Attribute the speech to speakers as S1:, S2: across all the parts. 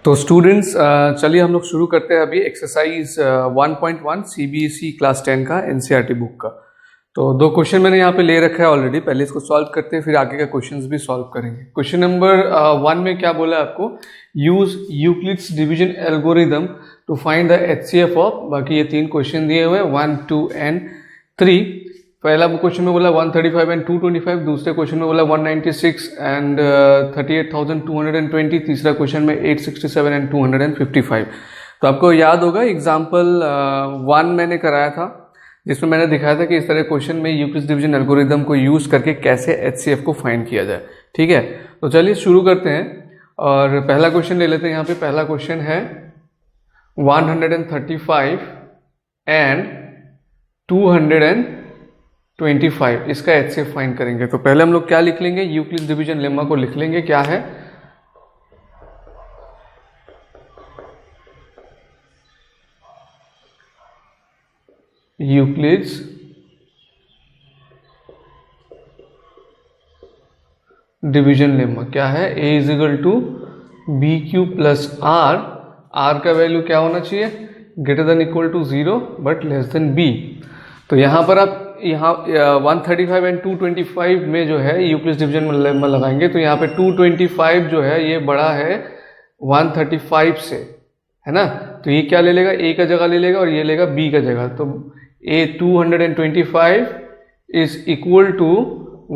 S1: तो स्टूडेंट्स चलिए हम लोग शुरू करते हैं अभी एक्सरसाइज 1.1 सीबीएसई क्लास 10 का एनसीईआरटी बुक का। तो दो क्वेश्चन मैंने यहाँ पे ले रखा है ऑलरेडी, पहले इसको सॉल्व करते हैं फिर आगे का क्वेश्चंस भी सॉल्व करेंगे। क्वेश्चन नंबर 1 में क्या बोला है आपको, use Euclid's division algorithm to find the HCF of, बाकी ये तीन क्वेश्चन दिए हुए 1, 2 एंड 3। पहला क्वेश्चन में बोला 135 एंड 225, दूसरे क्वेश्चन में बोला 196 एंड 38,220, तीसरा क्वेश्चन में 867 एंड 255। तो आपको याद होगा एग्जाम्पल 1 मैंने कराया था जिसमें मैंने दिखाया था कि इस तरह क्वेश्चन में यूक्लिड्स डिवीजन एल्गोरिदम को यूज करके कैसे एचसीएफ को फाइंड किया जाए। ठीक है, तो चलिए शुरू करते हैं और पहला क्वेश्चन ले लेते हैं। यहाँ पे पहला क्वेश्चन है 135 एंड 225, इसका एचसीएफ फाइंड करेंगे। तो पहले हम लोग क्या लिख लेंगे, यूक्लिड्स डिवीजन लेम्मा को लिख लेंगे। क्या है, यूक्लिड्स डिवीजन लेम्मा क्या है, a is equal to B Q plus r. R का वैल्यू क्या होना चाहिए, greater than equal to 0 but less than b। तो यहाँ पर आप 135 एंड 225 में जो है यूक्लिड्स डिवीजन लेम्मा लगाएंगे तो यहाँ पे 225 जो है ये बड़ा है 135 से, है ना। तो ये क्या ले लेगा, a का जगह ले लेगा और ये लेगा b का जगह। तो a 225 is equal to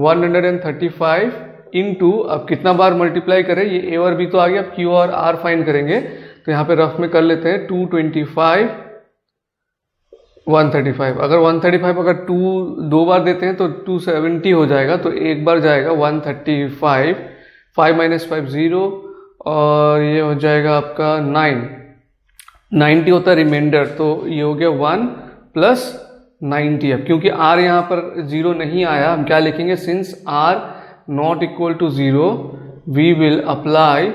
S1: 135 into, अब कितना बार मल्टीप्लाई करें, ये a और b तो आ गया, अब q और r फाइंड करेंगे। तो यहाँ पे रफ में कर लेते हैं 225 135। अगर 135 अगर 2 बार देते हैं तो 270 हो जाएगा, तो एक बार जाएगा 135, 5 माइनस 5 0 और ये हो जाएगा आपका 90 होता है रिमाइंडर, तो ये हो गया 1 प्लस 90। अब क्योंकि r यहाँ पर 0 नहीं आया, हम क्या लिखेंगे, since r not equal to 0 we will apply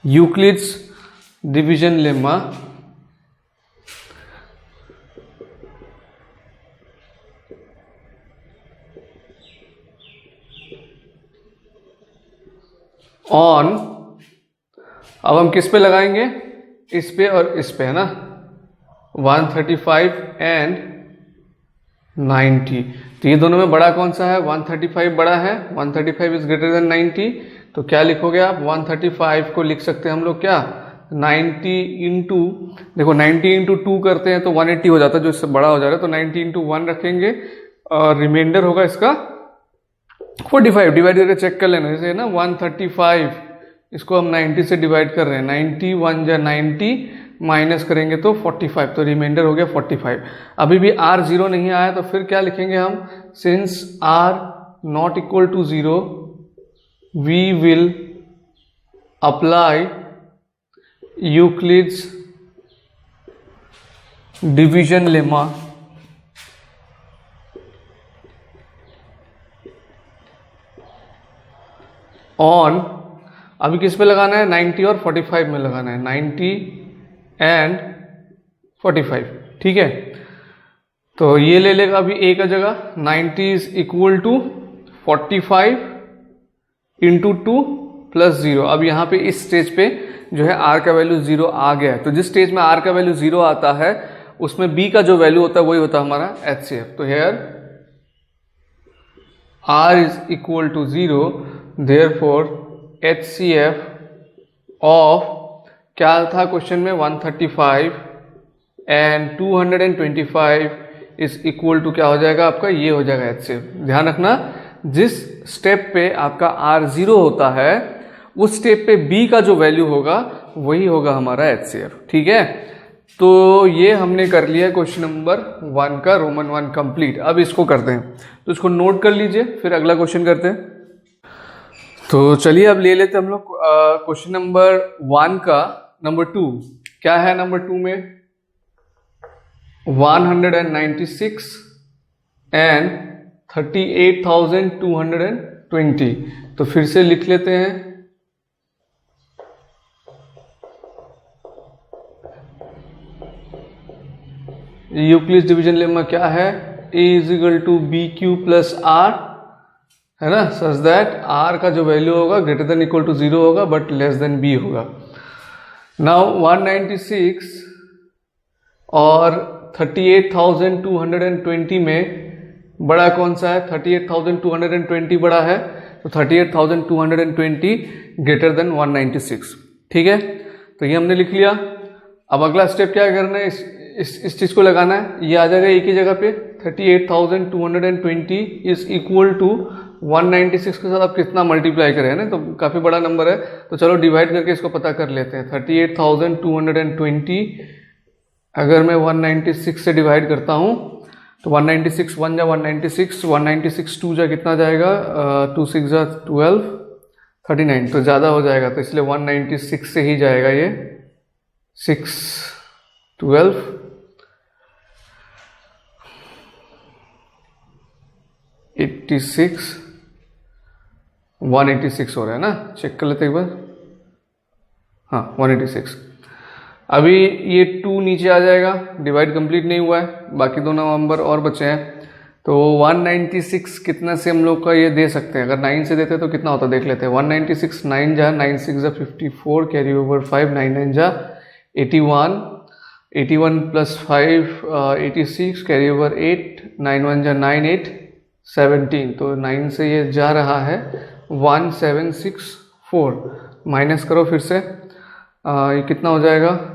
S1: Euclid's division lemma on, अब हम किस पे लगाएंगे, इस पे और इस पे, है ना, 135 एंड 90। तो ये दोनों में बड़ा कौन सा है, 135 बड़ा है, 135 इज ग्रेटर देन 90। तो क्या लिखोगे आप, 135 को लिख सकते हैं हम लोग क्या, 90 इंटू, देखो 90 इंटू 2 करते हैं तो 180 हो जाता है, जो इससे बड़ा हो जाएगा। तो 90 इंटू 1 रखेंगे और रिमाइंडर होगा इसका 45, डिवाइड करके चेक कर लेना। जैसे ना 135 इसको हम 90 से डिवाइड कर रहे हैं, 90 1 जा 90 माइनस करेंगे तो 45, तो रिमाइंडर हो गया 45। अभी भी r 0 नहीं आया, तो फिर क्या लिखेंगे हम, since r not equal to 0 we will apply Euclid's division lemma on, अभी किस पे लगाना है, 90 और 45 में लगाना है, 90 एंड 45। ठीक है, तो ये ले लेगा अभी a का जगह, 90 is equal to 45 into 2 plus 0। अब यहाँ पे इस स्टेज पे जो है r का वैल्यू 0 आ गया है। तो जिस स्टेज में r का वैल्यू 0 आता है उसमें b का जो वैल्यू होता है वही होता है हमारा HCF। तो here r is equal to 0, therefore HCF of, क्या था क्वेश्चन में, 135 एंड 225 इज इक्वल टू क्या हो जाएगा आपका, ये हो जाएगा HCF। ध्यान रखना, जिस स्टेप पे आपका r 0 होता है उस स्टेप पे b का जो वैल्यू होगा वही होगा हमारा HCF। ठीक है, तो ये हमने कर लिया क्वेश्चन नंबर 1 का रोमन 1 कंप्लीट। अब इसको करते हैं, तो इसको नोट कर लीजिए, फिर अगला क्वेश्चन करते हैं। तो चलिए अब ले लेते हैं हम लोग क्वेश्चन नंबर 1 का नंबर 2। क्या है नंबर 2 में, 196 एंड 38,220। तो फिर से लिख लेते हैं, यूक्लिड्स डिवीजन लेम्मा क्या है, a is equal to B Q plus are है ना, सच दैट आर का जो वैल्यू होगा ग्रेटर देन इक्वल टू 0 होगा बट लेस देन बी होगा। नाउ 196 और 38,220 में बड़ा कौन सा है? 38,220 बड़ा है, तो 38,220 ग्रेटर देन 196। ठीक है, तो ये हमने लिख लिया। अब अगला स्टेप क्या करना है? इस चीज़ को लगाना है, ये आ जाएगा एक ही जगह पे। 38,220 इज इक्वल टू 196 के साथ आप कितना मल्टीप्लाई करें, है ना, तो काफ़ी बड़ा नंबर है, तो चलो डिवाइड करके इसको पता कर लेते हैं। 38,220 अगर मैं 196 से डिवाइड करता हूँ तो 196 1 जा 196, 196 2 जा कितना जाएगा? 2 6 जा 12, 39, तो ज़्यादा हो जाएगा, तो इसलिए 196 से ही जाएगा ये। 6 12 86 186 हो रहा है ना, चेक कर लेते एक बार। हाँ 186। अभी ये 2 नीचे आ जाएगा, डिवाइड कंप्लीट नहीं हुआ है, बाकी दोनों नंबर और बचे हैं। तो 196 कितना से हम लोग का ये दे सकते हैं? अगर 9 से देते तो कितना होता देख लेते हैं। 196 9 जा 9 6 जा 54, कैरी ओवर 5, 9 9 जा 81, 81 प्लस 5 86, कैरी ओवर 8, 9 1 जा 9 8 17, तो 9 से ये जा रहा है 1764। माइनस करो फिर से, ये कितना हो जाएगा?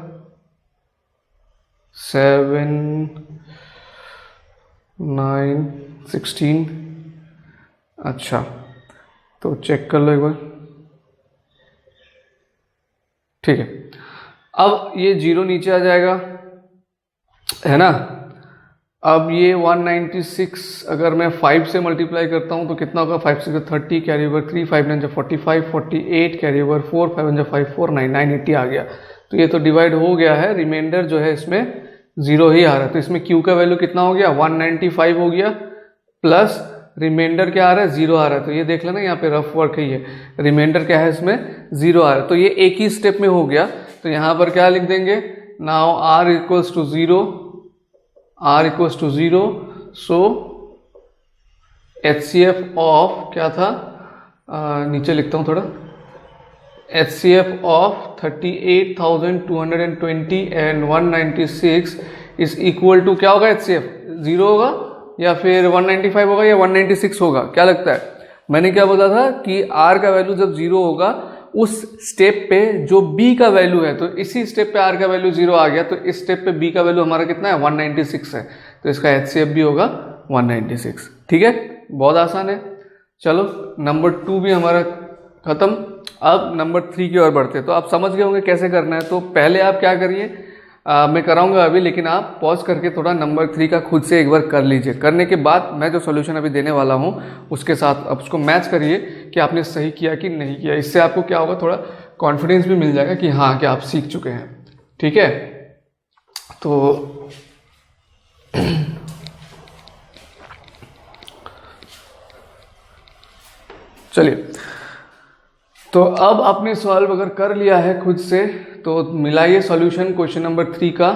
S1: 7 9 16। अच्छा, तो चेक कर लो एक बार। ठीक है, अब ये 0 नीचे आ जाएगा, है ना। अब ये 196 अगर मैं 5 से मल्टीप्लाई करता हूँ तो कितना होगा? 5 से 30, कैरी ओवर 3, 5 9 जा 45, 48, कैरी ओवर 4, 5 1 जा 5 4 9 9 80 आ गया। तो ये तो डिवाइड हो गया है, रिमाइंडर जो है इसमें 0 ही आ रहा है। तो इसमें Q का वैल्यू कितना हो गया? 195 हो गया, प्लस रिमाइंडर क्या आ रहा है? 0 आ रहा है। तो ये देख लेना, यहाँ पे रफ वर्क है, ये रिमाइंडर क्या है इसमें? 0 आ रहा है। तो ये एक ही स्टेप में हो गया, तो यहाँ पर क्या लिख देंगे? Now R equals to 0, R equals to 0, so HCF of क्या था? नीचे लिखता हूँ थोड़ा, HCF of 38,220 and 196 is equal to क्या होगा? HCF 0 होगा या फिर 195 होगा या 196 होगा? क्या लगता है? मैंने क्या बोला था कि R का वैल्यू जब 0 होगा उस स्टेप पे जो B का वैल्यू है, तो इसी स्टेप पे R का वैल्यू 0 आ गया, तो इस स्टेप पे B का वैल्यू हमारा कितना है? 196 है, तो इसका HCF भी होगा 196। ठीक है, बहुत आसान है। चलो नंबर 2 भी हमारा खत्म। अब नंबर 3 की ओर बढ़ते हैं। तो आप समझ गए होंगे कैसे करना है। तो पहले आप क्या करिए, मैं कराऊंगा अभी, लेकिन आप पॉज करके थोड़ा नंबर 3 का खुद से एक बार कर लीजिए। करने के बाद मैं जो सॉल्यूशन अभी देने वाला हूं उसके साथ आप उसको मैच करिए कि आपने सही किया कि नहीं किया। इससे आपको क्या होगा, थोड़ा कॉन्फिडेंस भी मिल जाएगा कि हाँ क्या आप सीख चुके हैं। ठीक है, तो चलिए, तो अब आपने सॉल्व अगर कर लिया है खुद से तो मिलाइए सॉल्यूशन क्वेश्चन नंबर 3 का,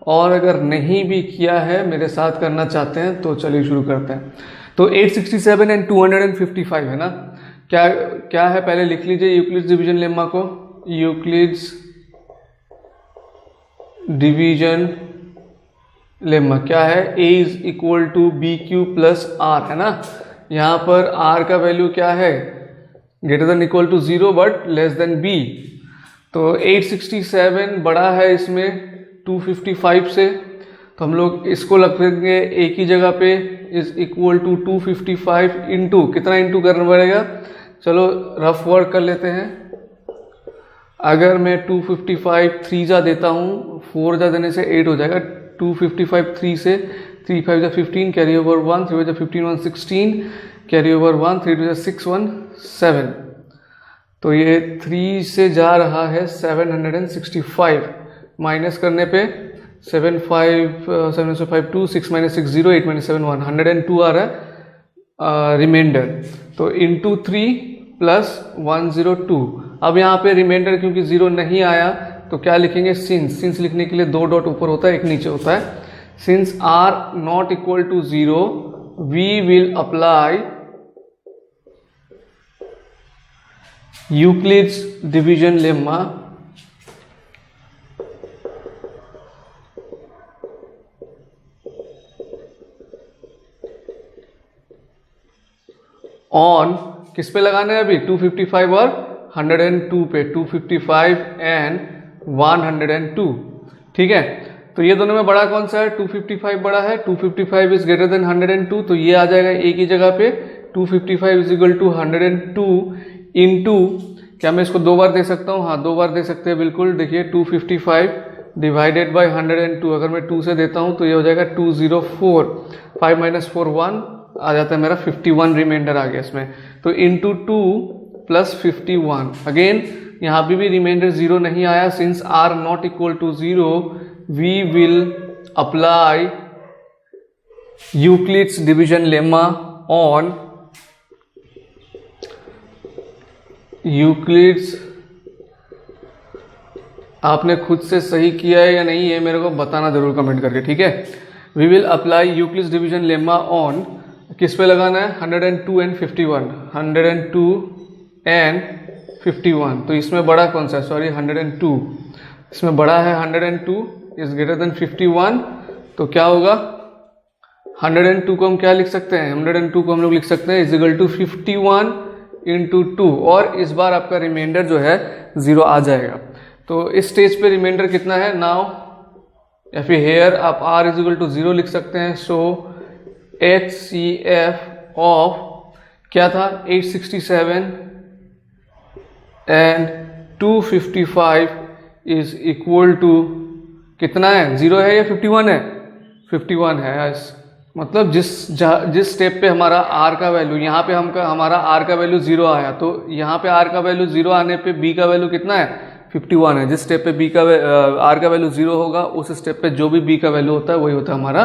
S1: और अगर नहीं भी किया है, मेरे साथ करना चाहते हैं, तो चलिए शुरू करते हैं। तो 867 एंड 255 है ना, क्या क्या है पहले लिख लीजिए यूक्लिड्स डिवीजन लेम्मा को। यूक्लिड्स डिवीजन लेम्मा क्या है? A is equal to B Q plus are, है ना। यहाँ पर R का वैल्यू क्या है? Greater than equal to 0 but less than B। तो 867 बड़ा है इसमें 255 से, तो हम लोग इसको रखेंगे एक ही जगह पे, इज इक्वल टू 255 इंटू कितना इंटू करना पड़ेगा? चलो रफ वर्क कर लेते हैं। अगर मैं 255 3 जा देता हूँ, 4 जा देने से 8 हो जाएगा। 255 3 से 3 5 जा 15, कैरी ओवर 1, 3 जा 15 1 16, कैरी ओवर 1, 3 जा 6 1 7। तो ये 3 से जा रहा है 765, माइनस करने पे 7 5 7 से 5 2, 6 - 6 0, 8 - 7 1, 102 आ रहा है रिमाइंडर। तो इंटू 3 प्लस 102। अब यहाँ पे रिमाइंडर क्योंकि 0 नहीं आया तो क्या लिखेंगे? सिंस लिखने के लिए 2 डॉट ऊपर होता है, एक नीचे होता है। Since R not equal to 0 we will apply Euclid's division lemma on किस पे लगाना है अभी 255 और 102 पे, 255 एंड 102, ठीक है। तो ये दोनों में बड़ा कौन सा है, 255 बड़ा है, 255 इज ग्रेटर देन 102, तो ये आ जाएगा एक ही जगह पे 255 इज इक्वल टू 102 इंटू, क्या मैं इसको दो बार दे सकता हूँ, हाँ दो बार दे सकते हैं बिल्कुल। देखिए 255 डिवाइडेड बाई 102, अगर मैं 2 से देता हूँ तो ये हो जाएगा 204, 5 माइनस 4 1 आ जाता है मेरा 51 रिमाइंडर आ गया इसमें, तो इंटू 2 प्लस 51। अगेन यहाँ पे भी रिमाइंडर जीरो नहीं आया, since r not equal to zero we will apply Euclid's division lemma on Euclid's. आपने खुद से सही किया है या नहीं ये मेरे को बताना जरूर कमेंट करके, ठीक है। We will apply Euclid's division lemma on, किस पे लगाना है 102 एंड 51, 102 एंड 51, तो इसमें बड़ा कौन सा है, सॉरी 102, इसमें बड़ा है 102 इज ग्रेटर देन 51, तो क्या होगा 102 को हम क्या लिख सकते हैं, 102 को हम लोग लिख सकते हैं इज इक्वल टू 51 इंटू 2, और इस बार आपका रिमाइंडर जो है जीरो आ जाएगा। तो इस स्टेज पे रिमाइंडर कितना है नाउ, या फिर हेयर आप r इज इक्वल टू 0 लिख सकते हैं। सो HCF ऑफ क्या था 867 एंड 255 इज इक्वल टू कितना है, 0 है या 51 है, 51 है। मतलब जिस स्टेप पे हमारा r का वैल्यू, यहाँ पे हमारा r का वैल्यू 0 आया, तो यहाँ पे r का वैल्यू 0 आने पे b का वैल्यू कितना है 51 है। जिस स्टेप पे b का r का वैल्यू 0 होगा उस स्टेप पे जो भी b का वैल्यू होता है वही होता है हमारा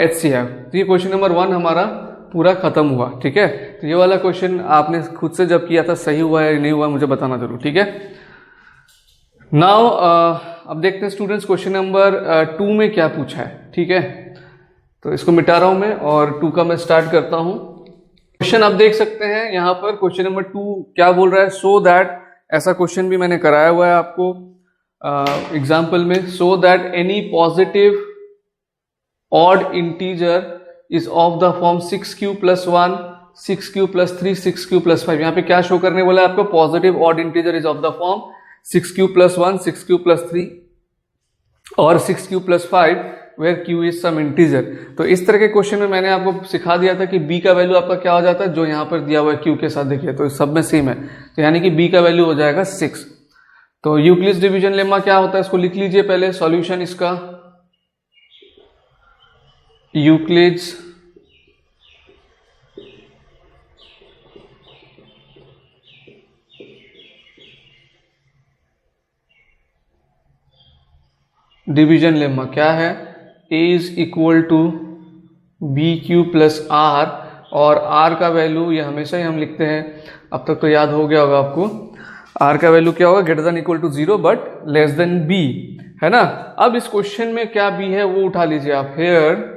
S1: HCF। तो ये क्वेश्चन नंबर 1 हमारा पूरा खत्म हुआ, ठीक है। तो ये वाला क्वेश्चन आपने खुद से जब किया था सही हुआ है या नहीं हुआ मुझे बताना जरूर, ठीक है। नाउ अब देखते हैं स्टूडेंट्स क्वेश्चन नंबर 2 में क्या पूछा है, ठीक है। तो इसको मिटा रहा हूं मैं और 2 का मैं स्टार्ट करता हूं। क्वेश्चन आप देख सकते हैं यहाँ पर क्वेश्चन नंबर 2 क्या बोल रहा है, सो दैट, ऐसा क्वेश्चन भी मैंने कराया हुआ है आपको एग्जाम्पल में, so that any positive odd integer is of the form 6q + 1, 6q + 3, 6q + 5। यहाँ पे क्या शो करने वाला है आपको, positive odd integer is of the form 6q + 1, 6q + 3 और 6q + 5 where q is some integer. तो इस तरह के क्वेश्चन में मैंने आपको सिखा दिया था कि b का वैल्यू आपका क्या हो जाता है, जो यहाँ पर दिया हुआ है q के साथ, देखिए तो सब में सेम है, तो यानी कि b का वैल्यू हो जाएगा 6। तो यूक्लिड्स डिवीजन लेमा क्या होता है इसको लिख लीजिए पहले, सॉल्यूशन इसका यूक्लिड्स डिवीजन लेमा क्या है, a is equal to BQ + R, और R का वैल्यू ये हमेशा ही हम लिखते हैं, अब तक तो याद हो गया होगा आपको, R का वैल्यू क्या होगा greater than equal to 0 but less than B, है ना। अब इस क्वेश्चन में क्या B है वो उठा लीजिए आप, here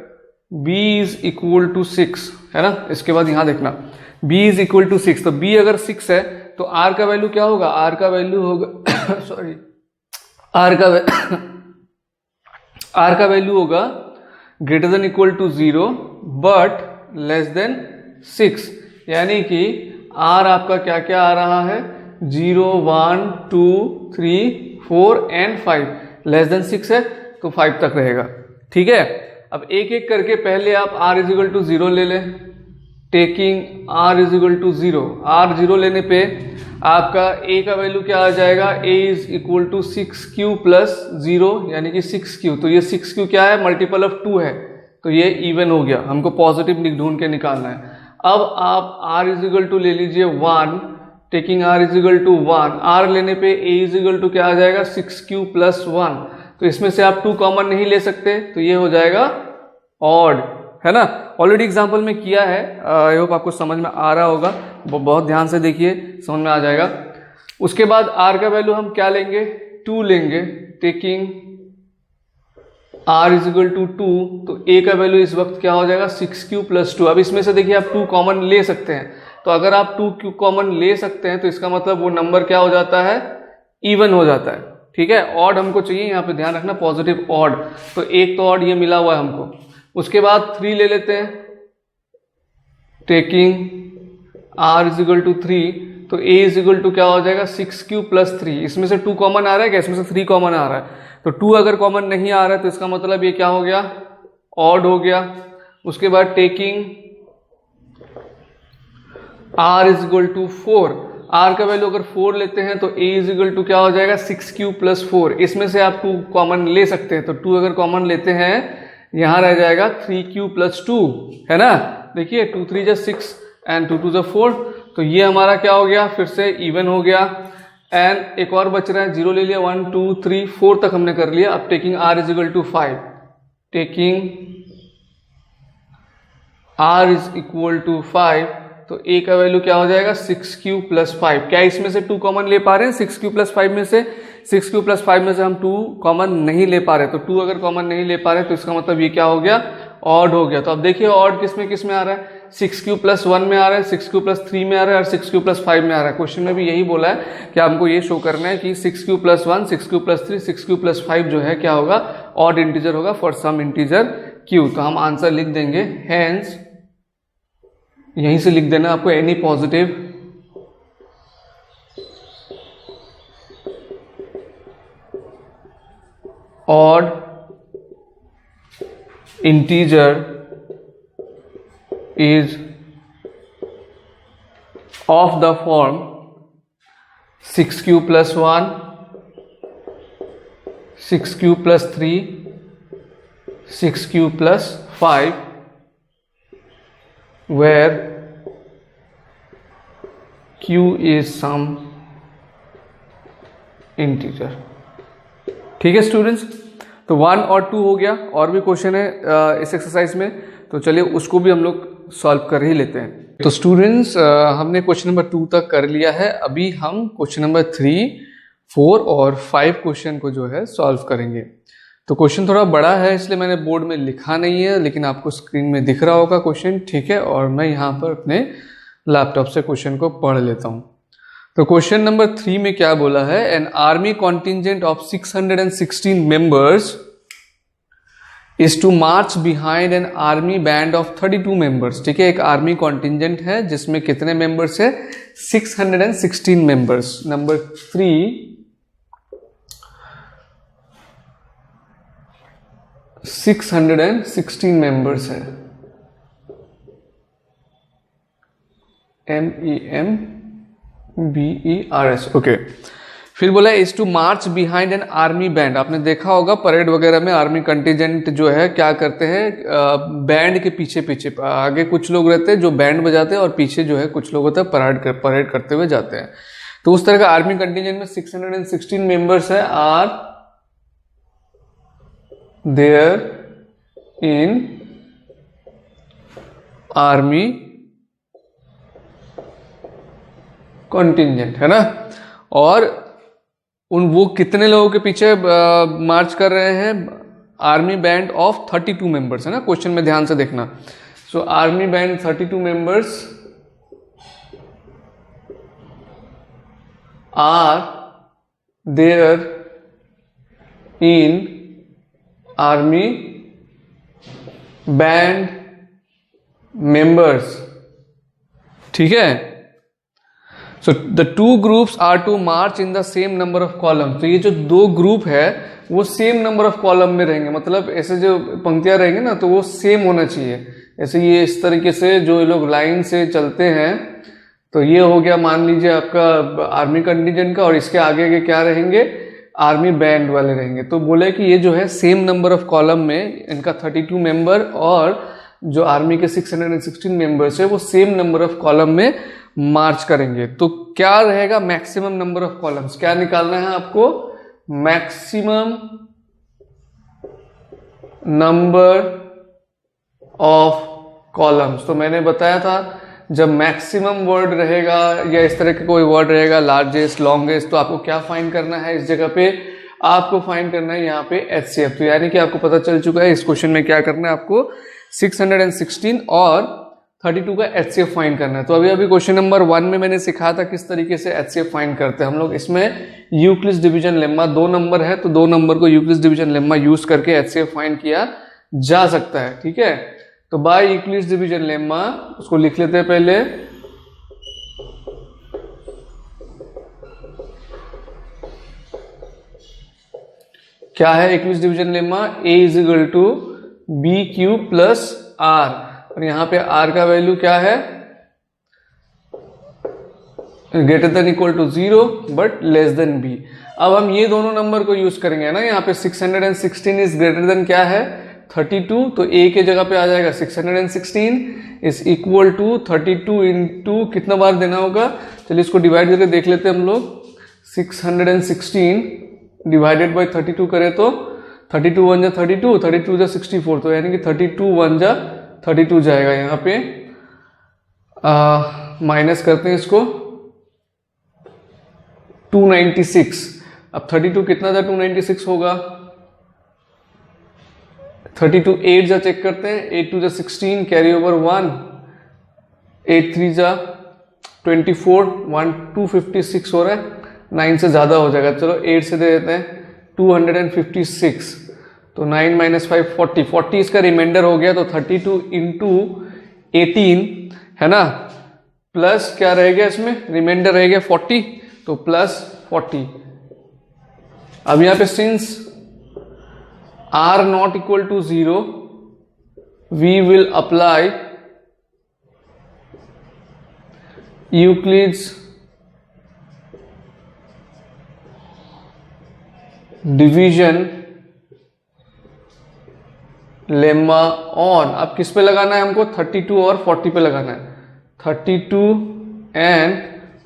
S1: b is equal to 6, है ना। इसके बाद यहां देखना b इज इक्वल टू 6, तो b अगर 6 है तो r का वैल्यू क्या होगा, r का वैल्यू होगा सॉरी r का वैल्यू होगा greater than equal to 0 but less than 6, यानी कि r आपका क्या क्या आ रहा है 0 1 2 3 4 एंड 5, लेस देन 6 है तो 5 तक रहेगा, ठीक है। अब एक एक करके पहले आप r इज इक्वल टू 0 ले लें, taking r is equal to 0, r 0 लेने पे आपका a का वैल्यू क्या आ जाएगा, a is equal to 6q + 0 यानी कि 6q, तो ये 6q क्या है मल्टीपल ऑफ 2 है, तो ये इवन हो गया, हमको पॉजिटिव ढूंढ के निकालना है। अब आप r इज इक्वल टू ले लीजिए 1, taking r is equal to 1, r लेने पे a इज इक्वल टू क्या आ जाएगा 6q + 1, तो इसमें से आप 2 कॉमन नहीं ले सकते, तो ये हो जाएगा ऑड, है ना। ऑलरेडी एग्जांपल में किया है, आई होप आपको समझ में आ रहा होगा, बहुत ध्यान से देखिए समझ में आ जाएगा। उसके बाद r का वैल्यू हम क्या लेंगे 2 लेंगे, taking r is equal to 2, तो a का वैल्यू इस वक्त क्या हो जाएगा 6q + 2। अब इसमें से देखिए आप 2 कॉमन ले सकते हैं, तो अगर आप 2 कॉमन ले सकते हैं तो इसका मतलब वो नंबर क्या हो जाता है, इवन हो जाता है। ठीक है, ऑड हमको चाहिए, यहाँ पे ध्यान रखना पॉजिटिव ऑड, तो एक तो ऑड ये मिला हुआ है हमको। उसके बाद 3 ले लेते हैं, taking r is equal to 3, तो a इज इक्वल टू क्या हो जाएगा 6q प्लस 3। इसमें से 2 कॉमन आ रहा है क्या, इसमें से 3 कॉमन आ रहा है, तो 2 अगर कॉमन नहीं आ रहा है तो इसका मतलब ये क्या हो गया, ऑड हो गया। उसके बाद taking r is equal to 4, r का वैल्यू अगर 4 लेते हैं तो a इज इक्वल टू क्या हो जाएगा 6q प्लस 4। इसमें से आप 2 कॉमन ले सकते हैं, तो 2 अगर कॉमन लेते हैं यहां रह जाएगा 3q प्लस 2, है ना। देखिए 2 3 जा 6 एंड 2 2 जा 4, तो ये हमारा क्या हो गया, फिर से इवन हो गया। एंड एक और बच रहा है, 0 ले लिया, 1 2 3 4 तक हमने कर लिया। अब taking r is equal to 5, taking r is equal to 5, तो a का वैल्यू क्या हो जाएगा 6q प्लस 5। क्या इसमें से 2 कॉमन ले पा रहे हैं 6q प्लस 5 में से, 6q प्लस 5 में से हम 2 कॉमन नहीं ले पा रहे, तो 2 अगर कॉमन नहीं ले पा रहे तो इसका मतलब ये क्या हो गया, ऑड हो गया। तो अब देखिए ऑड किस में आ रहा है, 6q प्लस 1 में आ रहा है, 6q प्लस 3 में आ रहा है और 6q प्लस 5 में आ रहा है। क्वेश्चन में भी यही बोला है कि आपको ये शो करना है कि 6q plus 1, 6q plus 3, 6q plus 5 जो है क्या होगा, ऑड इंटीजर होगा फॉर सम इंटीजर q। तो हम आंसर लिख देंगे, हेंस यहीं से लिख देना आपको, any positive odd integer is of the form 6q plus 1, 6q plus 3, 6q plus 5, where q is some integer। ठीक है स्टूडेंट्स, तो 1 और 2 हो गया, और भी क्वेश्चन है इस एक्सरसाइज में, तो चलिए उसको भी हम लोग सॉल्व कर ही लेते हैं। तो स्टूडेंट्स हमने क्वेश्चन नंबर 2 तक कर लिया है, अभी हम क्वेश्चन नंबर 3, 4 और 5 क्वेश्चन को जो है सॉल्व करेंगे। तो क्वेश्चन थोड़ा बड़ा है इसलिए मैंने बोर्ड में लिखा नहीं है, लेकिन आपको स्क्रीन में दिख रहा होगा क्वेश्चन, ठीक है। और मैं यहाँ पर अपने लैपटॉप से क्वेश्चन को पढ़ लेता हूँ। तो क्वेश्चन नंबर 3 में क्या बोला है, an army contingent of 616 members is to march behind an army band of 32 members। ठीक है, एक आर्मी कॉन्टिजेंट है जिसमें कितने मेंबर्स है, 616 मेंबर्स। नंबर 3, 616 मेंबर्स है, MEMBERS, ओके। फिर बोला is to march behind an army band. आपने देखा होगा परेड वगैरह में आर्मी कंटिजेंट जो है क्या करते हैं, बैंड के पीछे पीछे, आगे कुछ लोग रहते हैं जो बैंड बजाते हैं और पीछे जो है कुछ लोग होते हैं परेड करते हुए जाते हैं। तो उस तरह का आर्मी कंटिजेंट में 616 मेंबर्स है, are there in army contingent, है ना। और वो कितने लोगों के पीछे मार्च कर रहे हैं, आर्मी बैंड ऑफ 32 मेंबर्स, है ना। क्वेश्चन में ध्यान से देखना। So army band 32 members are there in army band members, ठीक है। So the 2 groups are to march in the same number of column. तो ये जो 2 ग्रुप है वो सेम नंबर ऑफ कॉलम में रहेंगे, मतलब ऐसे जो पंक्तियां रहेंगे ना तो वो सेम होना चाहिए। ऐसे ये इस तरीके से जो लोग लाइन से चलते हैं, तो ये हो गया मान लीजिए आपका आर्मी कंटिजेंट का, और इसके आगे के क्या रहेंगे, आर्मी बैंड वाले रहेंगे। तो बोले कि ये जो है सेम नंबर ऑफ कॉलम में इनका 32 मेंबर और जो आर्मी के 616 मेंबर्स है वो सेम नंबर ऑफ कॉलम में मार्च करेंगे। तो क्या रहेगा मैक्सिमम नंबर ऑफ कॉलम्स, क्या निकालना है आपको, मैक्सिमम नंबर ऑफ कॉलम्स। तो मैंने बताया था जब मैक्सिमम वर्ड रहेगा या इस तरह का कोई वर्ड रहेगा, लार्जेस्ट, लॉन्गेस्ट, तो आपको क्या फाइंड करना है, इस जगह पे आपको फाइंड करना है यहाँ पे HCF। तो यानी कि आपको पता चल चुका है इस क्वेश्चन में क्या करना है, आपको 616 और 32 का HCF फाइंड करना है। तो अभी अभी क्वेश्चन नंबर 1 में मैंने सिखाया था किस तरीके से HCF फाइंड करते हैं हम लोग। इसमें यूक्लिड्स डिवीजन लेम्मा 2 नंबर है, तो 2 नंबर को यूक्लिड्स डिवीजन लेम्मा यूज करके HCF फाइंड किया जा सकता है। ठीक है, तो बाय यूक्लिड्स डिवीजन लेम्मा उसको लिख लेते हैं पहले। क्या है Euclid's division lemma? A is equal to B Q plus R, और यहां पे r का वैल्यू क्या है? Greater than equal to 0 but less than b। अब हम ये दोनों नंबर को यूज करेंगे ना, यहाँ पे 616 इज ग्रेटर देन क्या है? 32, तो a के जगह पे आ जाएगा 616 इज इक्वल टू 32 इंटू कितना बार देना होगा? चलिए इसको डिवाइड करके देख लेते हैं हम लोग। 616 डिवाइडेड बाई 32 करें तो 32 1 जा 32, 32 जा 64, तो यानी कि 32 1 जा 32 जाएगा। यहाँ पे माइनस करते हैं इसको, 296। अब 32 कितना जा 296 होगा? 32 8 जा चेक करते हैं, 8 2 जा 16, कैरी ओवर 1, 8 3 जा 24, 1 256 हो रहा है, 9 से ज़्यादा हो जाएगा, चलो 8 से दे देते हैं 256, तो 9 माइनस 5 40, 40 इसका रिमाइंडर हो गया, तो 32 इंटू 18 है ना, प्लस क्या रह गया इसमें? रिमाइंडर रह गया 40, तो प्लस 40। अब यहाँ पे since r not equal to 0 we will apply Euclid's division lemma on. अब किस पे लगाना है हमको? 32 और 40 पे लगाना है। 32 एंड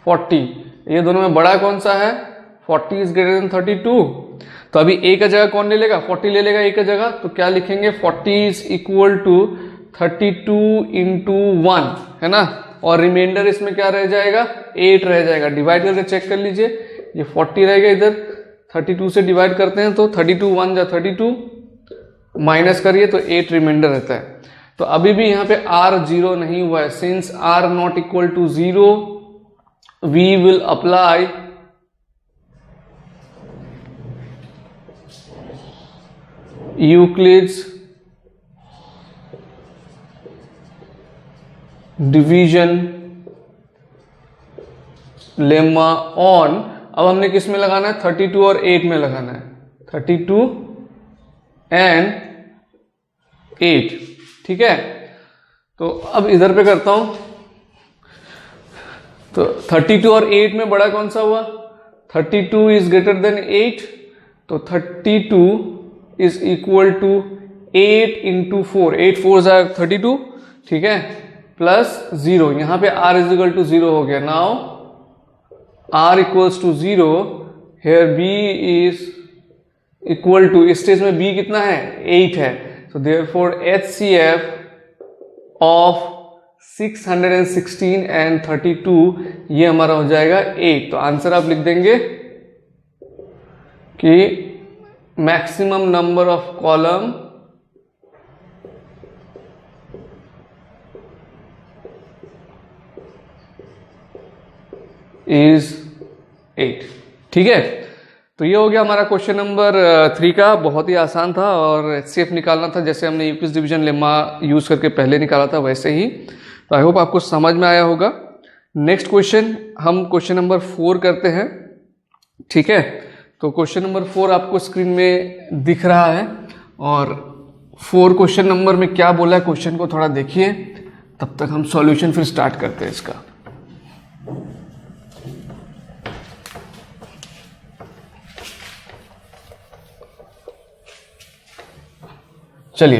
S1: 40, ये दोनों में बड़ा कौन सा है? 40 इज ग्रेटर देन 32, तो अभी a का जगह कौन ले लेगा? 40 ले लेगा a का जगह, तो क्या लिखेंगे? 40 इज इक्वल टू 32 इंटू 1 है ना, और रिमाइंडर इसमें क्या रह जाएगा? 8 रह जाएगा। डिवाइड करके चेक कर लीजिए, ये 40 रहेगा इधर, 32 से डिवाइड करते हैं तो 32 1 जा 32, माइनस करिए तो 8 रिमाइंडर रहता है। तो अभी भी यहाँ पे r 0 नहीं हुआ है। Since r not equal to 0 we will apply Euclid's division lemma on. अब हमने किस में लगाना है? 32 और 8 में लगाना है, 32 एंड 8। ठीक है, तो अब इधर पे करता हूं, तो 32 और 8 में बड़ा कौन सा हुआ? 32 इज ग्रेटर देन 8, तो 32 इज इक्वल टू 8 इंटू 4, 8 4 जा 32, ठीक है, प्लस 0। यहां पे r इज इक्वल टू 0 हो गया। Now r equals to 0, here b is equal to, इस स्टेज में b कितना है? 8 है, so therefore HCF of 616 and 32 ये हमारा हो जाएगा 8। तो आंसर आप लिख देंगे कि maximum number of column is 8। ठीक है, तो ये हो गया हमारा क्वेश्चन नंबर 3 का। बहुत ही आसान था और HCF निकालना था जैसे हमने यूक्लिड्स डिवीजन लेम्मा यूज करके पहले निकाला था वैसे ही। तो आई होप आपको समझ में आया होगा। नेक्स्ट क्वेश्चन हम क्वेश्चन नंबर 4 करते हैं। ठीक है, तो क्वेश्चन नंबर 4 आपको स्क्रीन में दिख रहा है, और 4 क्वेश्चन नंबर में क्या बोला है क्वेश्चन को थोड़ा देखिए, तब तक हम सॉल्यूशन फिर स्टार्ट करते हैं इसका। चलिए,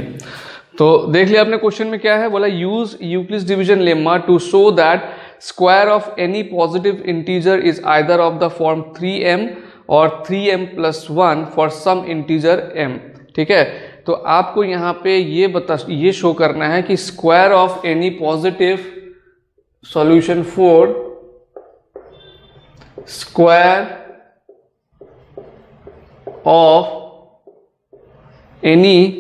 S1: तो देख लिया आपने क्वेश्चन में क्या है बोला। Use Euclid's division lemma to show that square of any positive integer is either of the form 3m और 3m plus 1 for some integer m। ठीक है, तो आपको यहाँ पे ये शो करना है कि square of any positive, solution 4, square of any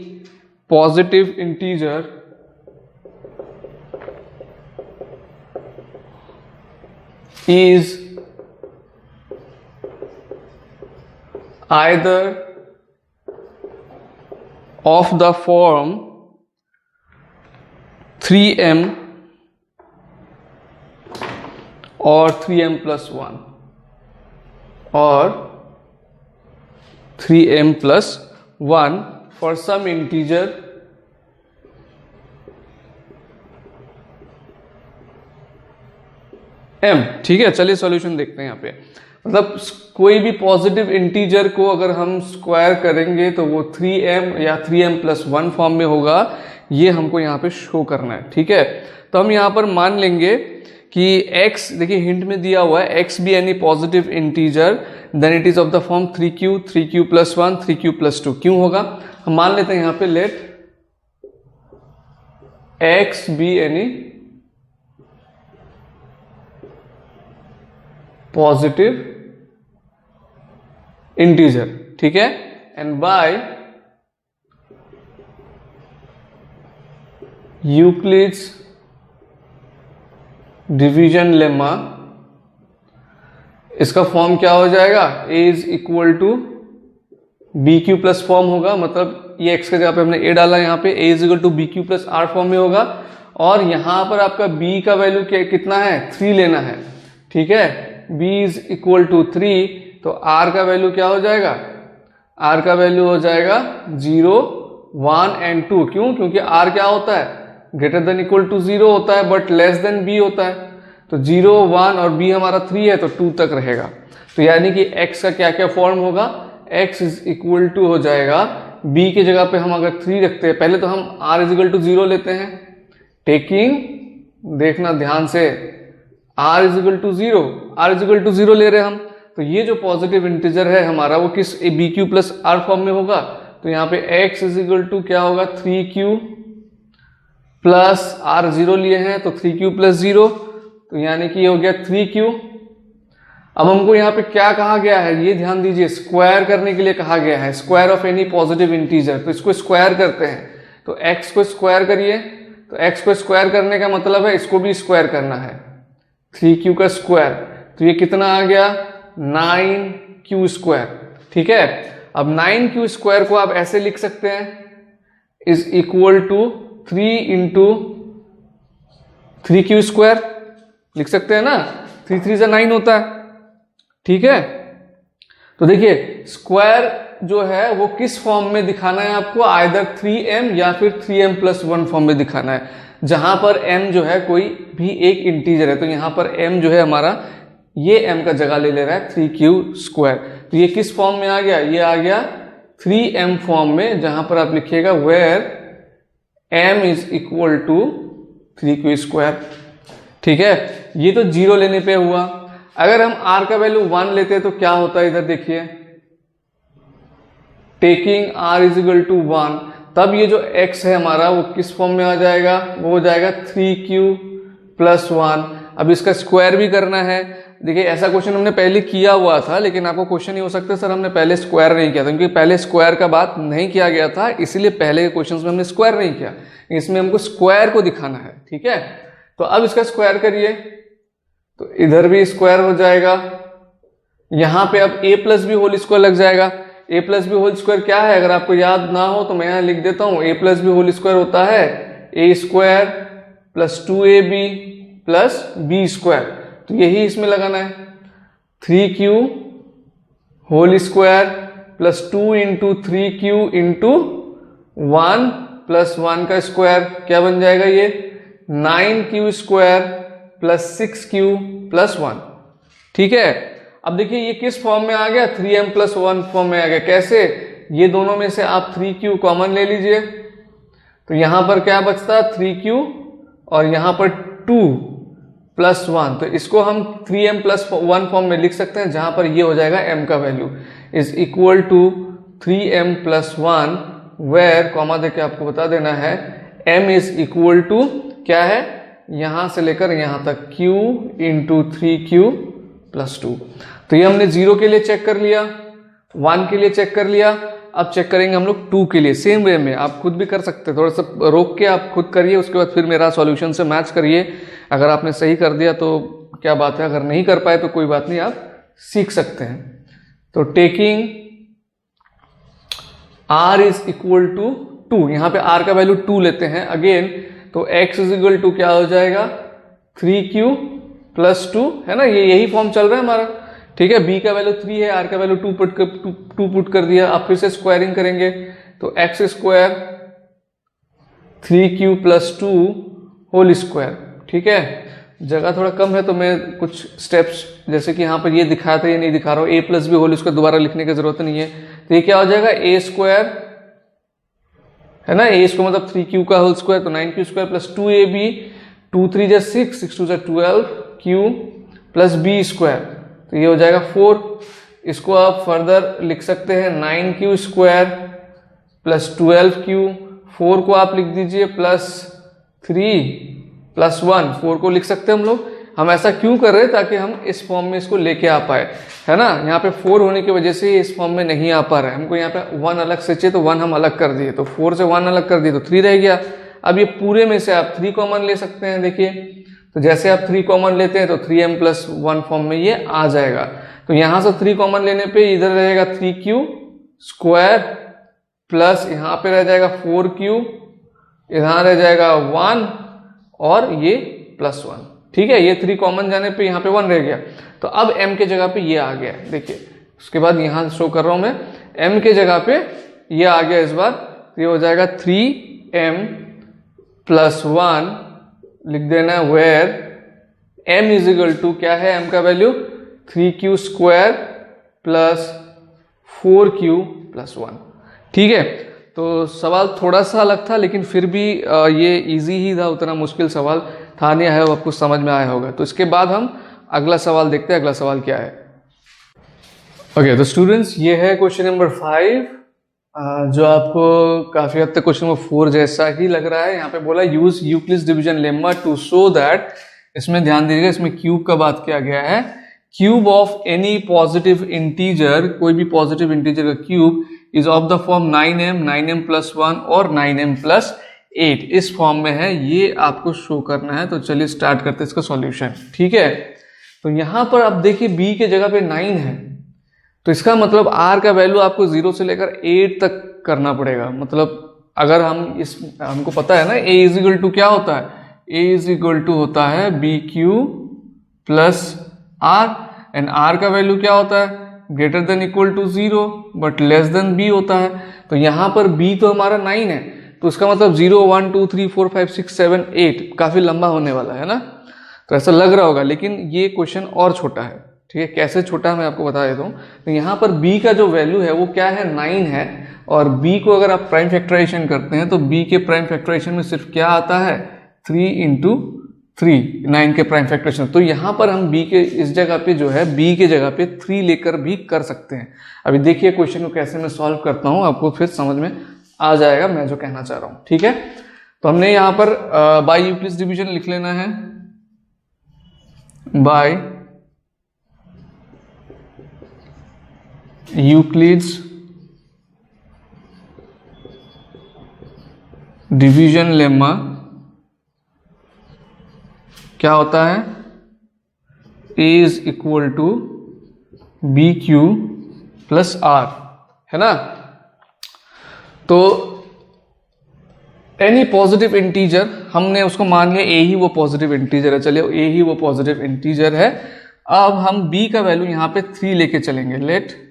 S1: positive integer is either of the form 3m or 3m plus 1 or 3m plus 1 for some integer m। ठीक है, चलिए सॉल्यूशन देखते हैं यहाँ पे। मतलब कोई भी पॉजिटिव इंटीजर को अगर हम स्क्वायर करेंगे तो वो 3m या 3m प्लस 1 फॉर्म में होगा, ये हमको यहाँ पे शो करना है। ठीक है, तो हम यहाँ पर मान लेंगे कि x, देखिए हिंट में दिया हुआ है x be any positive integer then it is of the form 3q plus 1 3q plus 2। क्यों होगा, हम मान लेते हैं यहाँ पे let x be any positive integer. ठीक है, and by Euclid's division lemma इसका फॉर्म क्या हो जाएगा, a is equal to B Q plus form होगा। मतलब ये x के जगह पे हमने a डाला, यहाँ पे a is equal to B Q plus R form में होगा। और यहां पर आपका b का वैल्यू कितना है, 3 लेना है। ठीक है, b इज इक्वल टू 3, तो r का वैल्यू क्या हो जाएगा, r का वैल्यू हो जाएगा 0 1 एंड 2। क्यों, क्योंकि r क्या होता है, ग्रेटर देन इक्वल टू 0 होता है बट लेस देन b होता है। तो 0 1 और b हमारा 3 है तो 2 तक रहेगा। तो यानी कि x का क्या क्या फॉर्म होगा, x इज इक्वल टू हो जाएगा, b की जगह पे हम अगर 3 रखते हैं, पहले तो हम r इज इक्वल टू 0 लेते हैं, टेकिंग, देखना ध्यान से, r is equal to 0, r is equal to 0 ले रहे हैं हम। तो ये जो पॉजिटिव इंटीजर है हमारा वो किस B Q plus R form में होगा। तो यहाँ पे x इज इक्वल टू क्या होगा, 3q प्लस r 0 लिए हैं तो 3q प्लस 0, तो यानी कि ये हो गया 3q। अब हमको यहाँ पे क्या कहा गया है, ये ध्यान दीजिए, स्क्वायर करने के लिए कहा गया है, square of any positive integer. तो इसको स्क्वायर करते हैं, तो x को स्क्वायर करिए। तो x को स्क्वायर करने का मतलब है इसको भी स्क्वायर करना है, 3q का स्क्वायर। तो ये कितना आ गया, 9q स्क्वायर। ठीक है, अब 9q स्क्वायर को आप ऐसे लिख सकते हैं, is equal to 3 into 3q square लिख सकते हैं ना, 3 3 से 9 होता है। ठीक है, तो देखिए स्क्वायर जो है वो किस फॉर्म में दिखाना है आपको, आइदर 3m या फिर 3m प्लस 1 फॉर्म में दिखाना है, जहां पर m जो है कोई भी एक इंटीजर है। तो यहां पर m जो है हमारा, ये m का जगह ले ले रहा है 3q स्क्वायर। तो ये किस फॉर्म में आ गया, ये आ गया 3m फॉर्म में, जहां पर आप लिखिएगा where m is equal to 3q square. ठीक है, ये तो 0 लेने पे हुआ। अगर हम r का वैल्यू 1 लेते हैं तो क्या होता है, इधर देखिए, taking r is equal to 1, तब ये जो x है हमारा वो किस फॉर्म में आ जाएगा, वो हो जाएगा 3q प्लस 1। अब इसका स्क्वायर भी करना है। देखिए ऐसा क्वेश्चन हमने पहले किया हुआ था, लेकिन आपको क्वेश्चन ये हो सकता है सर हमने पहले स्क्वायर नहीं किया था, क्योंकि पहले स्क्वायर का बात नहीं किया गया था, इसीलिए पहले के क्वेश्चन में हमने स्क्वायर नहीं किया। इसमें हमको स्क्वायर को दिखाना है। ठीक है, तो अब इसका स्क्वायर करिए, तो इधर भी स्क्वायर हो जाएगा। यहां पे अब a plus B whole square लग जाएगा। a plus B whole square क्या है, अगर आपको याद ना हो तो मैं यहां लिख देता हूं, a plus B whole square होता है a square plus 2ab plus B square. तो यही इसमें लगाना है, 3q whole square plus 2 into 3q into 1 plus 1 का स्क्वायर, क्या बन जाएगा ये, 9q square plus 6q plus 1। ठीक है, अब देखिए ये किस फॉर्म में आ गया, 3m प्लस 1 फॉर्म में आ गया। कैसे, ये दोनों में से आप 3q कॉमन ले लीजिए, तो यहां पर क्या बचता, 3q और यहां पर 2 प्लस 1। तो इसको हम 3m प्लस 1 फॉर्म में लिख सकते हैं, जहां पर ये हो जाएगा m का value is equal to 3m plus 1, where comma देके आपको बता देना है m इज इक्वल टू क्या है, यहां से लेकर यहां तक q इंटू 3q प्लस 2। तो ये हमने 0 के लिए चेक कर लिया, 1 के लिए चेक कर लिया। अब चेक करेंगे हम लोग 2 के लिए, सेम वे में। आप खुद भी कर सकते हैं, थोड़ा सा रोक के आप खुद करिए, उसके बाद फिर मेरा सॉल्यूशन से मैच करिए। अगर आपने सही कर दिया तो क्या बात है, अगर नहीं कर पाए तो कोई बात नहीं, आप सीख सकते हैं। तो taking r is equal to 2, यहाँ पे r का वैल्यू 2 लेते हैं अगेन, तो x इज इक्वल टू क्या हो जाएगा 3q प्लस 2, है ना, ये यही फॉर्म चल रहा है हमारा, ठीक है। b का वैल्यू 3 है, r का वैल्यू 2 पुट कर दिया। आप फिर से स्क्वायरिंग करेंगे तो x square 3q plus 2 whole square, ठीक है। जगह थोड़ा कम है तो मैं कुछ स्टेप्स जैसे कि यहाँ पर ये दिखाया था ये नहीं दिखा रहा हूँ, a plus B whole square दोबारा लिखने की जरूरत नहीं है। तो ये क्या हो जाएगा a स्क्वायर, है ना, a स्क्वायर मतलब 3q का होल स्क्वायर, तो 9q स्क्वायर प्लस 2ab, 2 3 जा 6, 6 2 जा 12q प्लस b स्क्वायर, तो ये हो जाएगा 4। इसको आप फर्दर लिख सकते हैं 9q स्क्वायर प्लस 12q, 4 को आप लिख दीजिए प्लस 3 प्लस 1, 4 को लिख सकते हैं हम लोग। हम ऐसा क्यों कर रहे हैं, ताकि हम इस फॉर्म में इसको लेके आ पाए, है ना। यहाँ पे 4 होने की वजह से इस फॉर्म में नहीं आ पा रहा है, हमको यहाँ पे 1 अलग से चाहिए, तो 1 हम अलग कर दिए, तो 4 से 1 अलग कर दिए तो 3 रह गया। अब ये पूरे में से आप 3 कॉमन ले सकते हैं, देखिए, तो जैसे आप 3 कॉमन लेते हैं तो 3m प्लस 1 फॉर्म में ये आ जाएगा। तो यहाँ से 3 कॉमन लेने पे इधर रहेगा 3q स्क्वायर प्लस यहाँ पे रह जाएगा 4q, यहाँ रह जाएगा 1 और ये प्लस 1, ठीक है। ये 3 कॉमन जाने पे यहाँ पे 1 रह गया, तो अब m के जगह पे ये आ गया, देखिए। उसके बाद यहाँ शो कर रहा हूँ मैं, m के जगह पे ये आ गया इस बार, ये हो जाएगा 3m प्लस 1, लिख देना where m is equal to क्या है, m का value 3q square plus 4q plus 1, ठीक है। तो सवाल थोड़ा सा अलग था, लेकिन फिर भी ये इजी ही था, उतना मुश्किल सवाल था नहीं, है वो आपको समझ में आया होगा। तो इसके बाद हम अगला सवाल देखते हैं, अगला सवाल क्या है। ओके, तो स्टूडेंट्स ये है क्वेश्चन नंबर 5, जो आपको काफी हद तक क्वेश्चन नंबर 4 जैसा ही लग रहा है। यहाँ पे बोला use Euclid's division lemma to show that, इसमें ध्यान दीजिएगा, इसमें क्यूब का बात किया गया है, cube of any positive integer, कोई भी पॉजिटिव इंटीजर का cube is of the form 9m, 9m plus 1 और 9m प्लस 8, इस फॉर्म में है, ये आपको शो करना है। तो चलिए स्टार्ट करते हैं इसका सॉल्यूशन, ठीक है। तो यहाँ पर आप देखिए b के जगह पे 9 है, तो इसका मतलब r का वैल्यू आपको 0 से लेकर 8 तक करना पड़ेगा। मतलब अगर हम हमको पता है ना a इज इक्वल टू क्या होता है, a इज इक्वल टू होता है bq plus r, and r का वैल्यू क्या होता है, greater than equal to 0 but less than b होता है। तो यहाँ पर b तो हमारा 9 है, तो इसका मतलब 0 1 2 3 4 5 6 7 8 काफी लंबा होने वाला है ना। तो ऐसा लग रहा होगा, लेकिन ये क्वेश्चन और छोटा है, ठीक है। कैसे छोटा है मैं आपको बता देता हूँ। तो यहाँ पर b का जो वैल्यू है वो क्या है, 9 है, और b को अगर आप प्राइम फैक्टराइजेशन करते हैं तो b के प्राइम फैक्टराइजेशन में सिर्फ क्या आता है, 3 इंटू 3, 9 के प्राइम फैक्टराइजेशन। तो यहाँ पर हम b के इस जगह पे जो है b के जगह पे 3 लेकर भी कर सकते हैं। अभी देखिए क्वेश्चन को कैसे मैं सॉल्व करता हूँ, आपको फिर समझ में आ जाएगा मैं जो कहना चाह रहा हूँ, ठीक है। तो हमने यहाँ पर बाय यूक्लिड्स डिवीजन लिख लेना है, बाय यूक्लिड्स डिवीजन लेम्मा क्या होता है, a is equal to B Q plus are, है ना। तो एनी पॉजिटिव इंटीजर, हमने उसको मान लिया a ही वो पॉजिटिव इंटीजर है, चलिए a ही वो पॉजिटिव इंटीजर है। अब हम b का वैल्यू यहाँ पे 3 लेके चलेंगे, let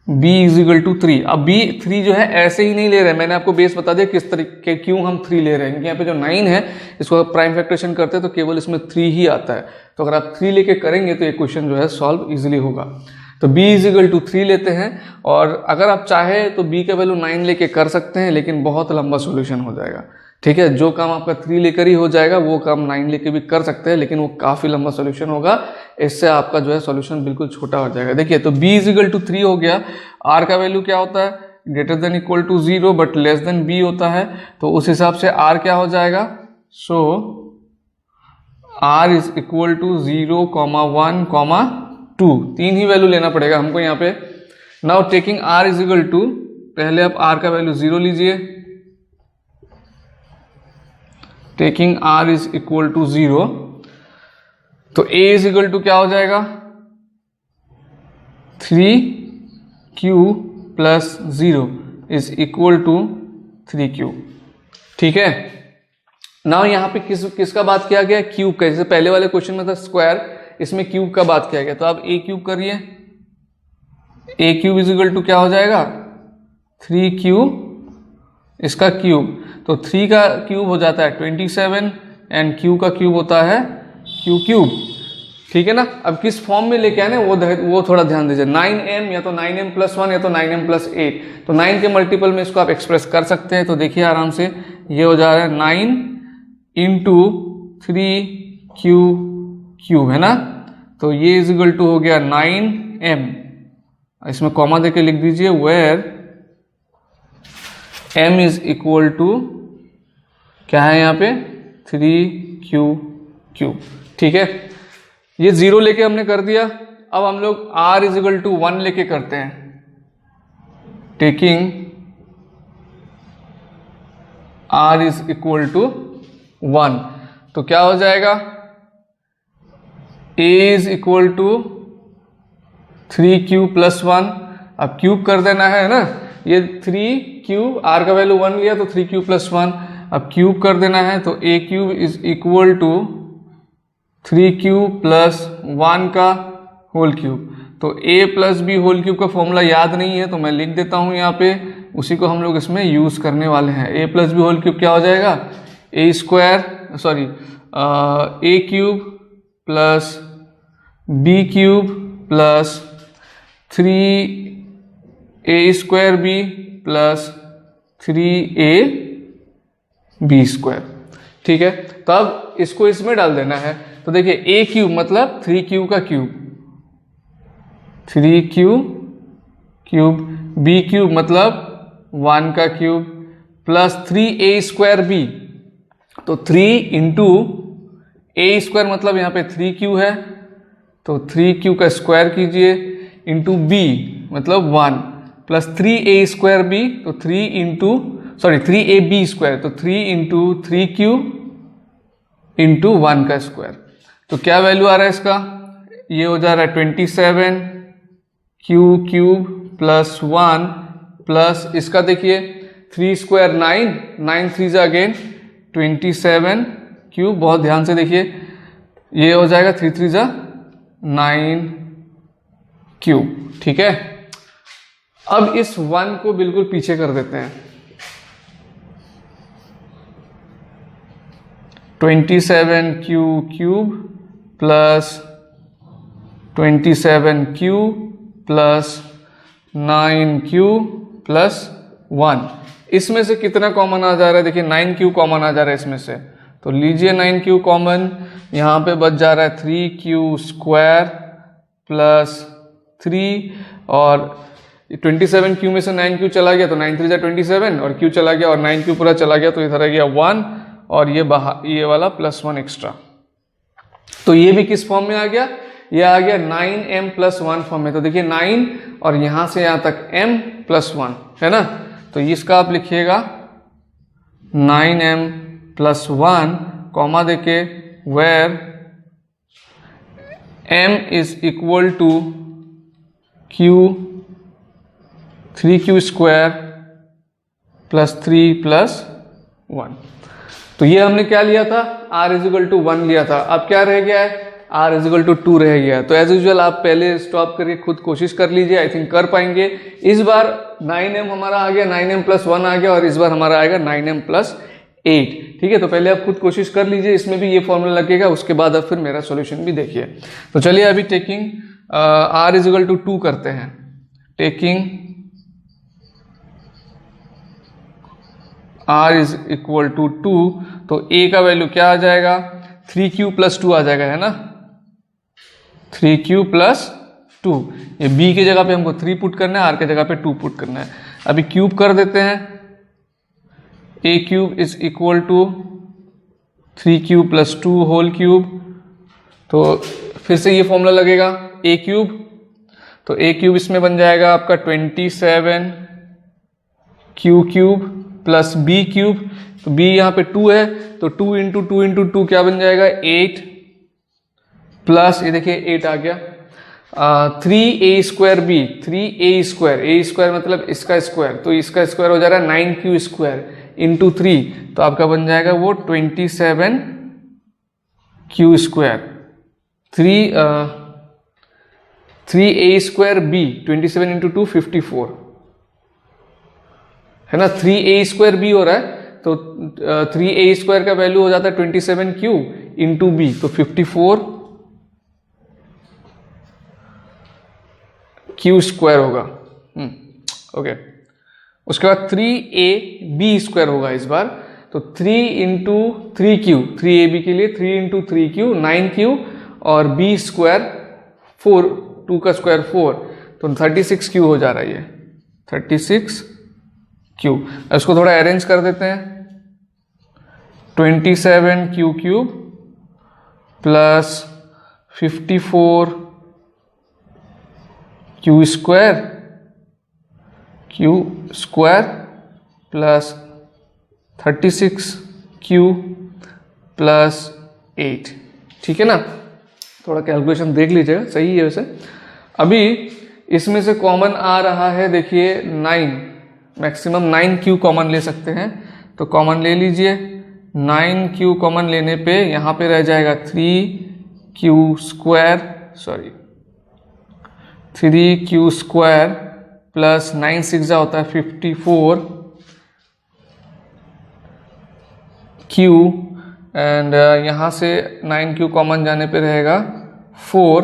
S1: b is equal to 3। अब b 3 जो है ऐसे ही नहीं ले रहे हैं, मैंने आपको बेस बता दिया किस तरीके क्यों हम 3 ले रहे हैं, क्योंकि यहाँ पे जो 9 है इसको प्राइम फैक्टरेशन करते हैं तो केवल इसमें 3 ही आता है। तो अगर आप 3 लेके करेंगे तो ये क्वेश्चन जो है सॉल्व इजीली होगा। तो b इज इक्वल टू 3 लेते हैं, और अगर आप चाहे तो b का वैल्यू 9 लेके कर सकते हैं, लेकिन बहुत लंबा सोल्यूशन हो जाएगा, ठीक है। जो काम आपका 3 लेकर ही हो जाएगा वो काम 9 लेके भी कर सकते हैं, लेकिन वो काफी लंबा सॉल्यूशन होगा, इससे आपका जो है सॉल्यूशन बिल्कुल छोटा हो जाएगा। देखिए, तो b इज इक्वल टू 3 हो गया, r का वैल्यू क्या होता है, greater than equal to 0 but less than b होता है, तो उस हिसाब से r क्या हो जाएगा, so r is equal to 0, 1, 2, 3 ही वैल्यू लेना पड़ेगा हमको यहाँ पे। Now taking r is equal to, पहले आप r का वैल्यू 0 लीजिए, taking r is equal to 0, तो a इज इक्वल टू क्या हो जाएगा 3q plus 0 is equal to 3q। ठीक है, नाउ यहाँ पे किसका बात किया गया, क्यूब का। जैसे पहले वाले क्वेश्चन में था स्क्वायर, इसमें क्यूब का बात किया गया। तो आप a क्यूब करिए, a cube is equal to क्या हो जाएगा 3q इसका क्यूब। तो 3 का क्यूब हो जाता है 27 एंड q का क्यूब होता है q क्यूब। ठीक है ना। अब किस फॉर्म में लेके आए ना वो थोड़ा ध्यान दीजिए। 9m या तो 9m प्लस 1 या तो 9m प्लस 8। तो 9 के मल्टीपल में इसको आप एक्सप्रेस कर सकते हैं। तो देखिए आराम से, ये हो जा रहा है 9 इंटू 3q क्यूब, है ना। तो ये इज इक्वल टू हो गया 9m, इसमें कॉमा देके लिख दीजिए where m is equal to क्या है यहाँ पे 3q क्यूब। ठीक है, ये 0 लेके हमने कर दिया। अब हम लोग r इज इक्वल टू 1 लेके करते हैं। Taking r is equal to 1, तो क्या हो जाएगा a is equal to 3q plus 1। अब क्यूब कर देना है ना, ये 3q, r का वैल्यू 1 लिया तो 3q प्लस 1। अब क्यूब कर देना है तो a cube is equal to 3q plus 1 का होल क्यूब। तो a plus B whole cube का फॉर्मूला याद नहीं है तो मैं लिख देता हूँ यहाँ पे, उसी को हम लोग इसमें यूज करने वाले हैं। a plus B whole cube क्या हो जाएगा a cube plus b cube plus 3a square b plus 3ab square. ठीक है, तो अब इसको इसमें डाल देना है। तो देखिए a क्यूब मतलब 3q का cube, 3q cube, b cube मतलब 1 का cube plus 3a square b। तो 3 इंटू a स्क्वायर मतलब यहाँ पे 3q है, तो 3q का स्क्वायर कीजिए इंटू b मतलब 1 प्लस 3a स्क्वायर b, तो 3ab स्क्वायर, तो 3 इंटू 3q इंटू 1 का स्क्वायर। तो क्या वैल्यू आ रहा है इसका, ये हो जा रहा है 27 q क्यूब प्लस 1 प्लस इसका देखिए 3 स्क्वायर 9, 9 3 जा अगेन 27 क्यूब। बहुत ध्यान से देखिए, ये हो जाएगा 3 3 जा 9 क्यूब। ठीक है, अब इस 1 को बिल्कुल पीछे कर देते हैं। 27q cube plus 27q plus 9q plus 1। इसमें से कितना कॉमन आ जा रहा है, देखिए 9q कॉमन आ जा रहा है इसमें से, तो लीजिए 9q कॉमन। यहाँ पे बच जा रहा है 3q स्क्वायर प्लस 3, और 27q में से 9q चला गया तो 9 3 जा 27 और q चला गया और 9q पूरा चला गया, तो इधर आ गया 1 और ये वाला प्लस 1 एक्स्ट्रा। तो ये भी किस फॉर्म में आ गया, ये आ गया 9m प्लस 1 फॉर्म में। तो देखिए 9 और यहां से यहां तक m प्लस 1 है ना, तो इसका आप लिखिएगा 9m प्लस 1 कॉमा देके where m is equal to q 3q square plus 3 plus 1। तो ये हमने क्या लिया था, r इज इक्वल टू 1 लिया था। अब क्या रह गया है, r इज इक्वल टू 2 रह गया। तो एज यूजुअल आप पहले स्टॉप करके खुद कोशिश कर लीजिए, आई थिंक कर पाएंगे। इस बार 9m हमारा आ गया, 9m प्लस 1 आ गया, और इस बार हमारा आएगा 9m प्लस 8। ठीक है, तो पहले आप खुद कोशिश कर लीजिए, इसमें भी ये फॉर्मूला लगेगा, उसके बाद आप फिर मेरा सॉल्यूशन भी देखिए। तो चलिए अभी taking r is equal to 2 करते हैं। Taking r is equal to 2, तो a का वैल्यू क्या आ जाएगा 3q प्लस 2 आ जाएगा, है ना, 3q प्लस 2। ये b की जगह पे हमको 3 पुट करना है, r की जगह पे 2 पुट करना है। अभी क्यूब कर देते हैं, a cube is equal to 3q plus 2 whole cube. तो फिर से ये फॉर्मूला लगेगा a क्यूब, तो a क्यूब इसमें बन जाएगा आपका 27q cube plus b cube. तो b यहाँ पे 2 है, तो 2 इंटू 2 इंटू 2 क्या बन जाएगा 8 प्लस ये देखिए 8 आ गया, 3a² b, 3a² मतलब इसका स्क्वायर, तो इसका स्क्वायर हो जा रहा है 9q² इंटू 3, तो आपका बन जाएगा वो 27q², 3a² b 27 इंटू 2 54 है ना, 3a² b हो रहा है, तो 3a² का वैल्यू हो जाता है 27q इंटू b, तो 54q² होगा। ओके, उसके बाद 3ab² होगा इस बार, तो 3 इंटू 3q, 3ab के लिए 3 इंटू 3q 9q और b² 4, 2 का स्क्वायर 4, तो 36q हो जा रहा है ये 36q। इसको थोड़ा अरेंज कर देते हैं, 27q³ plus 54q² plus 36q plus 8, ठीक है ना। थोड़ा कैलकुलेशन देख लीजिएगा, सही है वैसे। अभी इसमें से कॉमन आ रहा है, देखिए 9, मैक्सिमम 9q कॉमन ले सकते हैं, तो कॉमन ले लीजिए। 9q कॉमन लेने पे यहाँ पे रह जाएगा 3q² प्लस 9 6 होता है 54q, एंड यहाँ से 9q कॉमन जाने पे रहेगा 4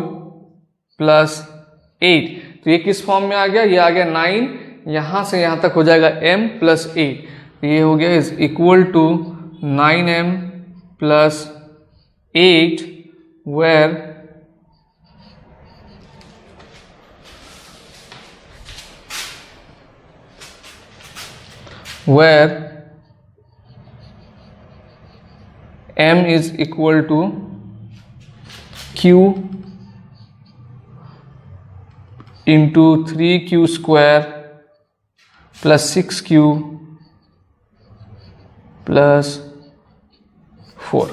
S1: प्लस 8, तो ये किस फॉर्म में आ गया, ये आ गया 9, यहाँ से यहाँ तक हो जाएगा m प्लस 8, ये हो गया इज इक्वल टू 9m प्लस 8 where m is equal to q into 3q² plus 6q plus 4,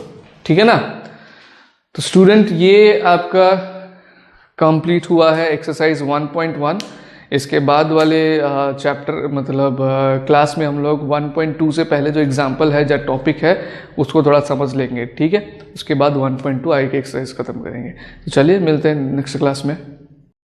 S1: ठीक है ना। तो स्टूडेंट ये आपका कंप्लीट हुआ है एक्सरसाइज 1.1। इसके बाद वाले चैप्टर मतलब क्लास में हम लोग 1.2 से पहले जो एग्जाम्पल है, जो टॉपिक है, उसको थोड़ा समझ लेंगे, ठीक है। उसके बाद 1.2 आगे की एक्सरसाइज खत्म करेंगे। तो चलिए मिलते हैं नेक्स्ट क्लास में।